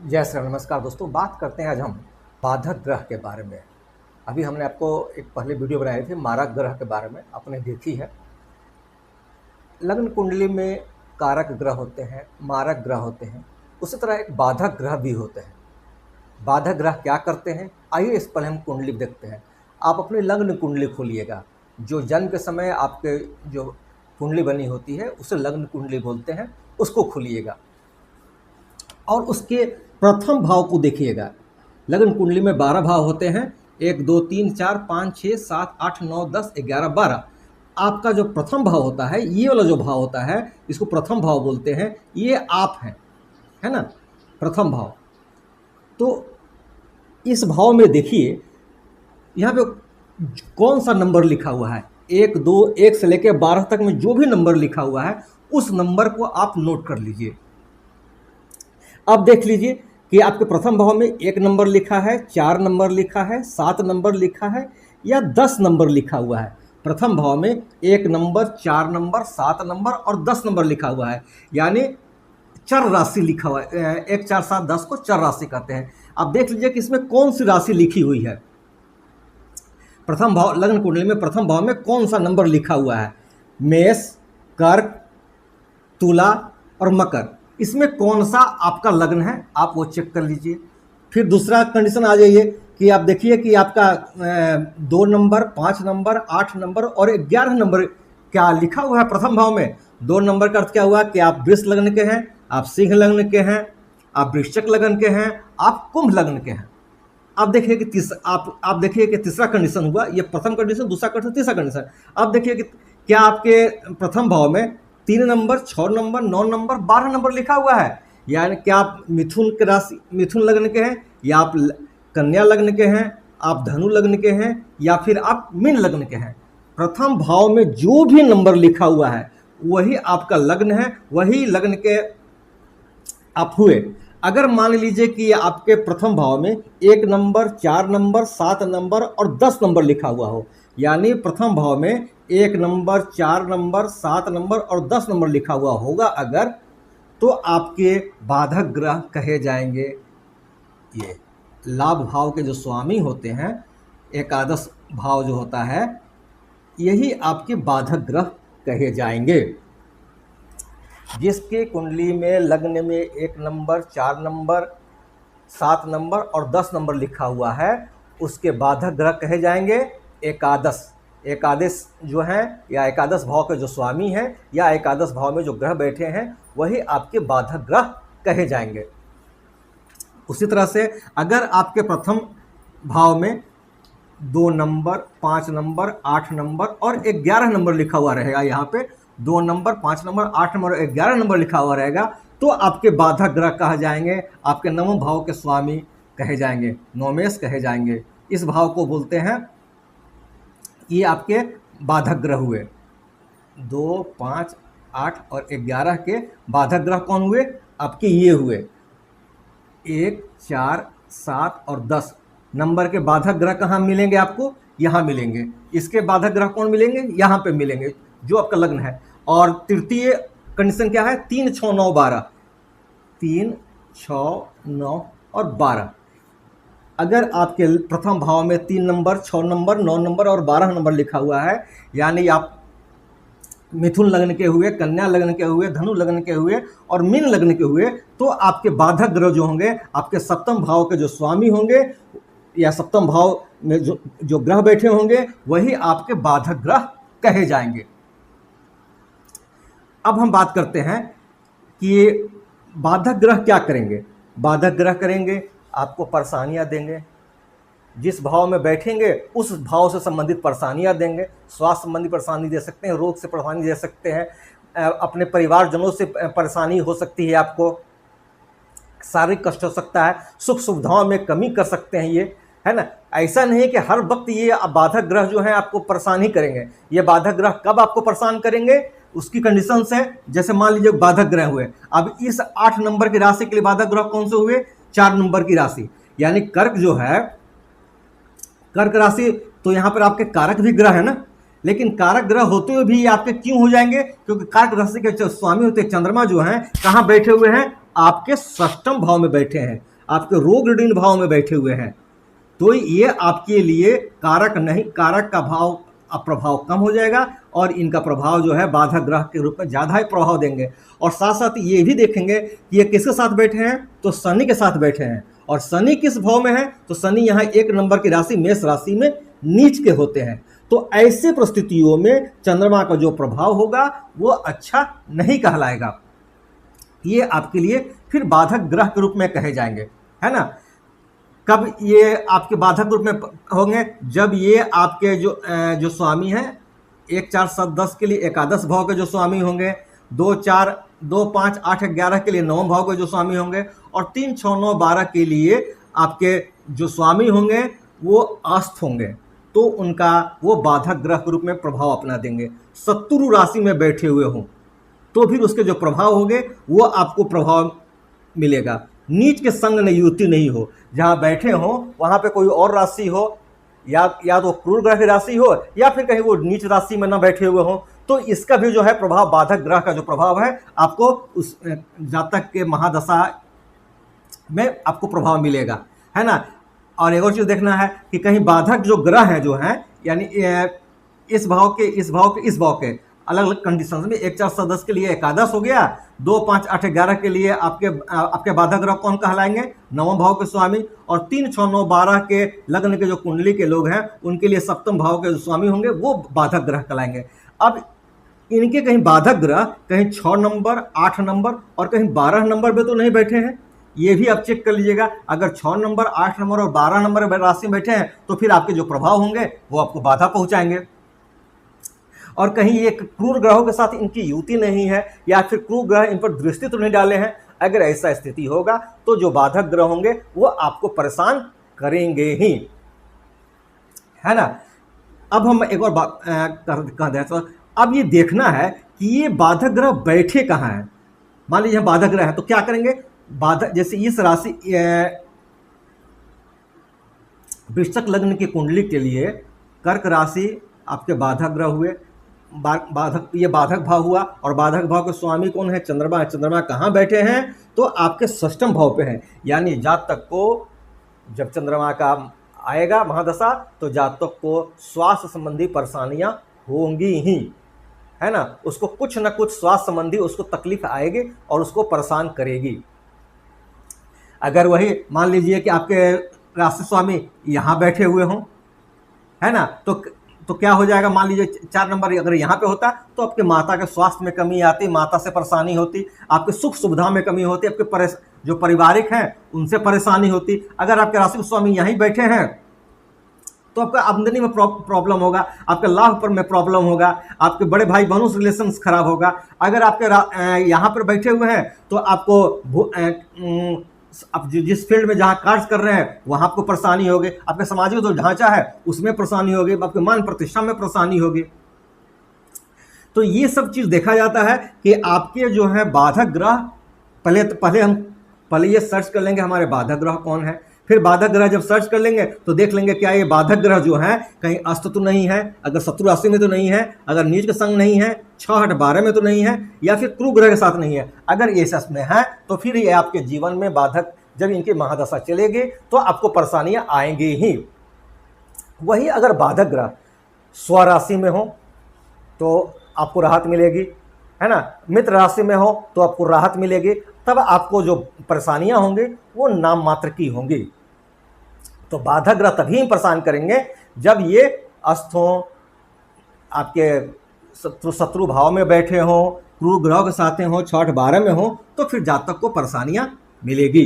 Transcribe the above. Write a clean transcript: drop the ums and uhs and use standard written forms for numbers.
जय श्री राम। नमस्कार दोस्तों, बात करते हैं आज हम बाधक ग्रह के बारे में। अभी हमने आपको एक पहले वीडियो बनाई थी मारक ग्रह के बारे में, आपने देखी है। लग्न कुंडली में कारक ग्रह होते हैं, मारक ग्रह होते हैं, उसी तरह एक बाधक ग्रह भी होते हैं। बाधक ग्रह क्या करते हैं, आइए इस पर हम कुंडली देखते हैं। आप अपनी लग्न कुंडली खोलिएगा। जो जन्म के समय आपके जो कुंडली बनी होती है उसे लग्न कुंडली बोलते हैं, उसको खोलिएगा और उसके प्रथम भाव को देखिएगा। लग्न कुंडली में 12 भाव होते हैं, 1 2 3 4 5 6 7 8 9 10 11 12। आपका जो प्रथम भाव होता है, ये वाला जो भाव होता है, इसको प्रथम भाव बोलते हैं। ये आप हैं, है ना, प्रथम भाव। तो इस भाव में देखिए यहाँ पे कौन सा नंबर लिखा हुआ है। 1 2 1 से लेकर 12 तक में जो भी नंबर लिखा हुआ है उस नंबर को आप नोट कर लीजिए। अब देख लीजिए कि आपके प्रथम भाव में 1 नंबर लिखा है, 4 नंबर लिखा है, 7 नंबर लिखा है या 10 नंबर लिखा हुआ है। प्रथम भाव में 1 नंबर, 4 नंबर, 7 नंबर और 10 नंबर लिखा हुआ है, यानी चर राशि लिखा हुआ है। 1 4 7 10 को चर राशि कहते हैं। अब देख लीजिए कि इसमें कौन सी राशि लिखी हुई है। प्रथम भाव लग्न कुंडली में प्रथम भाव में कौन सा नंबर लिखा हुआ है। मेष, कर्क, तुला और मकर, इसमें कौन सा आपका लग्न है आप वो चेक कर लीजिए। फिर दूसरा कंडीशन आ जाइए कि आप देखिए कि आपका 2 नंबर, 5 नंबर, 8 नंबर और 11 नंबर क्या लिखा हुआ है प्रथम भाव में। 2 नंबर का अर्थ क्या हुआ कि आप वृष लग्न के हैं, आप सिंह लग्न के हैं, आप वृश्चिक लग्न के हैं, आप कुंभ लग्न के हैं। अब देखिए कि आप देखिए कि तीसरा कंडीशन हुआ। ये प्रथम कंडीशन, दूसरा कंडीशन, तीसरा कंडीशन। अब देखिए कि क्या आपके प्रथम भाव में 3 नंबर, 6 नंबर, 9 नंबर, 12 नंबर लिखा हुआ है। यानी क्या आप मिथुन के राशि, मिथुन लग्न के हैं, या आप कन्या लग्न के हैं, आप धनु लग्न के हैं, या फिर आप मीन लग्न के हैं। प्रथम भाव में जो भी नंबर लिखा हुआ है वही आपका लग्न है, वही लग्न के आप हुए। अगर मान लीजिए कि आपके प्रथम भाव में 1 नंबर, 4 नंबर, 7 नंबर और 10 नंबर लिखा हुआ हो, यानी प्रथम भाव में 1 नंबर, 4 नंबर, 7 नंबर और 10 नंबर लिखा हुआ होगा अगर, तो आपके बाधक ग्रह कहे जाएंगे। ये लाभ भाव के जो स्वामी होते हैं, एकादश भाव जो होता है, यही आपके बाधक ग्रह कहे जाएंगे। जिसके कुंडली में लग्न में 1 नंबर, 4 नंबर, 7 नंबर और 10 नंबर लिखा हुआ है, उसके बाधक ग्रह कहे जाएंगे एकादश। एकादश जो हैं या एकादश भाव के जो स्वामी हैं या एकादश भाव में जो ग्रह बैठे हैं वही आपके बाधक ग्रह कहे जाएंगे। उसी तरह से अगर आपके प्रथम भाव में 2 नंबर, 5 नंबर, 8 नंबर और 11 नंबर लिखा हुआ रहेगा, यहाँ पे 2 नंबर, 5 नंबर, 8 नंबर और 11 नंबर लिखा हुआ रहेगा, तो आपके बाधक ग्रह कहा जाएंगे, आपके नवम भाव के स्वामी कहे जाएंगे, नवमेश कहे जाएंगे। इस भाव को बोलते हैं, ये आपके बाधक ग्रह हुए। 2, 5, 8 और 11 के बाधक ग्रह कौन हुए, आपके ये हुए। 1, 4, 7 और 10 नंबर के बाधक ग्रह कहाँ मिलेंगे आपको, यहाँ मिलेंगे। इसके बाधक ग्रह कौन मिलेंगे, यहाँ पे मिलेंगे, जो आपका लग्न है। और तृतीय कंडीशन क्या है, 3, 6, 9, 12। 3, 6, 9 और 12। अगर आपके प्रथम भाव में 3 नंबर, 6 नंबर, 9 नंबर और 12 नंबर लिखा हुआ है, यानी आप मिथुन लग्न के हुए, कन्या लग्न के हुए, धनु लग्न के हुए और मीन लग्न के हुए, तो आपके बाधक ग्रह जो होंगे आपके सप्तम भाव के जो स्वामी होंगे या सप्तम भाव में जो ग्रह बैठे होंगे वही आपके बाधक ग्रह कहे जाएंगे। अब हम बात करते हैं कि बाधक ग्रह क्या करेंगे। बाधक ग्रह करेंगे, आपको परेशानियां देंगे। जिस भाव में बैठेंगे उस भाव से संबंधित परेशानियां देंगे। स्वास्थ्य संबंधी परेशानी दे सकते हैं, रोग से परेशानी दे सकते हैं, अपने परिवारजनों से परेशानी हो सकती है, आपको शारीरिक कष्ट हो सकता है, सुख सुविधाओं में कमी कर सकते हैं, ये है ना। ऐसा नहीं कि हर वक्त ये बाधक ग्रह जो है आपको परेशान ही करेंगे। ये बाधक ग्रह कब आपको परेशान करेंगे, उसकी कंडीशन से, जैसे मान लीजिए बाधक ग्रह हुए। अब इस 8 नंबर की राशि के लिए बाधक ग्रह कौन से हुए, 4 नंबर की राशि, यानी कर्क जो है, कर्क राशि, तो यहाँ पर आपके कारक भी ग्रह है ना, लेकिन कारक ग्रह होते हुए भी आपके क्यों हो जाएंगे, क्योंकि कारक राशि के स्वामी होते चंद्रमा जो हैं कहाँ बैठे हुए हैं, आपके षष्ठम भाव में बैठे हैं, आपके रोग ऋण भाव में बैठे हुए हैं, तो ये आपके लिए कारक नहीं, कारक का भाव प्रभाव कम हो जाएगा और इनका प्रभाव जो है बाधक ग्रह के रूप में ज़्यादा ही प्रभाव देंगे। और साथ साथ ये भी देखेंगे कि ये किसके साथ बैठे हैं, तो शनि के साथ बैठे हैं। और शनि किस भाव में है, तो शनि यहाँ 1 नंबर की राशि मेष राशि में नीच के होते हैं। तो ऐसे परिस्थितियों में चंद्रमा का जो प्रभाव होगा वो अच्छा नहीं कहलाएगा, ये आपके लिए फिर बाधक ग्रह के रूप में कहे जाएंगे, है ना। कब ये आपके बाधक रूप में होंगे, जब ये आपके जो स्वामी हैं 1 4 7 10 के लिए एकादश भाव के जो स्वामी होंगे, 2 4 2 5 8 11 के लिए नवम भाव के जो स्वामी होंगे, और 3 6 9 12 के लिए आपके जो स्वामी होंगे वो अस्त होंगे, तो उनका वो बाधक ग्रह के रूप में प्रभाव अपना देंगे। शत्रु राशि में बैठे हुए हों तो फिर उसके जो प्रभाव होंगे वो आपको प्रभाव मिलेगा। नीच के संग में युति नहीं हो, जहाँ बैठे हो वहाँ पे कोई और राशि हो, या तो क्रूर ग्रह की राशि हो या फिर कहीं वो नीच राशि में ना बैठे हुए हो, तो इसका भी जो है प्रभाव, बाधक ग्रह का जो प्रभाव है आपको उस जातक के महादशा में आपको प्रभाव मिलेगा, है ना। और एक और चीज़ देखना है कि कहीं बाधक जो ग्रह हैं जो हैं, यानी इस भाव के अलग अलग कंडीशंस में 1 4 7 10 के लिए एकादश हो गया, 2 5 8 11 के लिए आपके बाधक ग्रह कौन कहलाएंगे, नवम भाव के स्वामी, और 3 6 9 12 के लग्न के जो कुंडली के लोग हैं उनके लिए सप्तम भाव के जो स्वामी होंगे वो बाधक ग्रह कहलाएंगे। अब इनके कहीं बाधक ग्रह कहीं 6 नंबर 8 नंबर और कहीं 12 नंबर पे तो नहीं बैठे हैं, ये भी आप चेक कर लीजिएगा। अगर 6 नंबर 8 नंबर और 12 नंबर राशि में बैठे हैं तो फिर आपके जो प्रभाव होंगे वो आपको बाधा पहुंचाएंगे। और कहीं ये क्रूर ग्रहों के साथ इनकी युति नहीं है, या फिर क्रूर ग्रह इन पर दृष्टि तो नहीं डाले हैं, अगर ऐसा स्थिति होगा तो जो बाधक ग्रह होंगे वो आपको परेशान करेंगे ही, है ना। अब हम एक और बात कह दें, तो अब ये देखना है कि ये बाधक ग्रह बैठे कहाँ हैं। मान लीजिए बाधक ग्रह है तो क्या करेंगे, बाधक जैसे इस राशि वृश्चिक लग्न की कुंडली के लिए कर्क राशि आपके बाधक ग्रह हुए, ये बाधक भाव हुआ, और बाधक भाव के स्वामी कौन है, चंद्रमा। चंद्रमा कहाँ बैठे हैं, तो आपके षष्ठम भाव पे हैं, यानी जातक को जब चंद्रमा का आएगा महादशा तो जातक को स्वास्थ्य संबंधी परेशानियां होंगी ही, है ना। उसको कुछ न कुछ स्वास्थ्य संबंधी उसको तकलीफ आएगी और उसको परेशान करेगी। अगर वही मान लीजिए कि आपके राशि स्वामी यहाँ बैठे हुए हों, है ना, तो क्या हो जाएगा, मान लीजिए 4 नंबर अगर यहाँ पे होता तो आपके माता के स्वास्थ्य में कमी आती, माता से परेशानी होती, आपके सुख सुविधा में कमी होती, आपके जो पारिवारिक हैं उनसे परेशानी होती। अगर आपके राशि स्वामी यहीं बैठे हैं तो आपका आमदनी में प्रॉब्लम होगा, आपके लाभ पर में प्रॉब्लम होगा, आपके बड़े भाई बहनों से रिलेशंस खराब होगा। अगर आपके यहाँ पर बैठे हुए हैं तो आपको आप जिस फील्ड में जहाँ कार्य कर रहे हैं वहाँ आपको परेशानी होगी, आपके सामाजिक जो ढांचा है उसमें परेशानी होगी, आपके मान प्रतिष्ठा में परेशानी होगी। तो ये सब चीज़ देखा जाता है कि आपके जो है बाधक ग्रह, पहले ये सर्च कर लेंगे हमारे बाधक ग्रह कौन है, फिर बाधक ग्रह जब सर्च कर लेंगे तो देख लेंगे क्या ये बाधक ग्रह जो है कहीं अस्त तो नहीं है, अगर शत्रु राशि में तो नहीं है, अगर नीच के संग नहीं है, 6 8 12 में तो नहीं है, या फिर क्रूर ग्रह के साथ नहीं है। अगर ये सच में है तो फिर ये आपके जीवन में बाधक, जब इनकी महादशा चलेगी तो आपको परेशानियां आएंगी ही। वही अगर बाधक ग्रह स्वराशि में हो तो आपको राहत मिलेगी, है ना, मित्र राशि में हो तो आपको राहत मिलेगी, तब आपको जो परेशानियां होंगी वो नाम मात्र की होंगी। तो बाधक ग्रह तभी परेशान करेंगे जब ये अस्त हों, आपके शत्रु भाव में बैठे हों, क्रूर ग्रह के साथ हों, 6 8 12 में हों, तो फिर जातक को परेशानियां मिलेगी।